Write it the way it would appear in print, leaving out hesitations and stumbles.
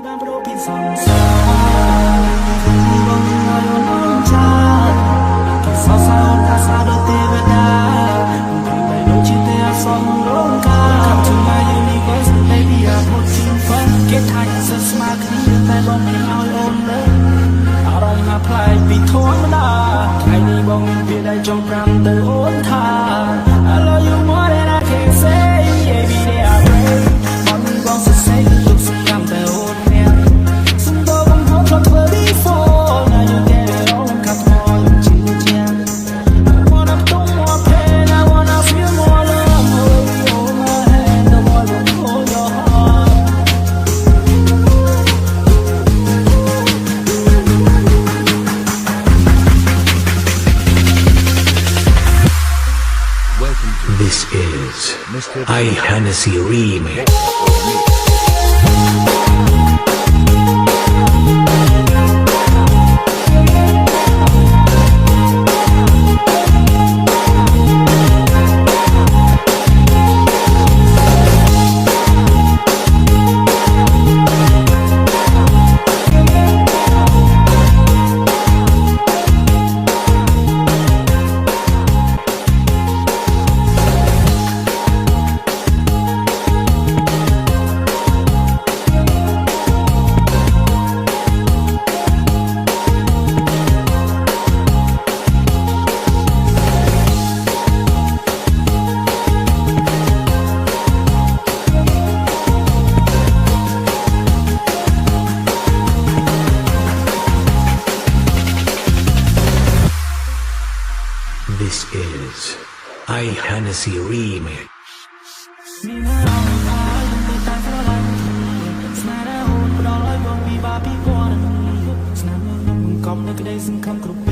បានប្រពីសង្សារបងមកអូនចាគេសរសើរថាសាដល់ទេវតាពីបីដូចជាតែសំរងការ Come to my universe baby I put you first គេថាសស្មាគ្នាតែបងមិនឲ្យអូនលើអារម្មណ៍ណាប្លែកពីធម្មតាថ្ងៃនេះបងមានវាដែលចង់ប្រាំទៅអូនថា I love you more than I can say baby they are brave បងបងសរសេរទុកសកម្មតែអូនអ្នកសំដៅបងហត់ធ្លាប់ធ្វើ before now you get it all កាត់មកយើងជឿជាក់ I wanna do more pain I wanna feel more love hold you on my hand the more you hold your heart This is I Hennessy Remix. This is I Hennessy Remix. មានអារម្មណ៍ថាយើងទៅតែស្រឡាញ់ស្នេហ៍រហូតដល់ឲ្យបងពិបាកពីពណ៌ស្នាមខ្ញុំកំនៅក្តីសង្ឃឹមគ្រប់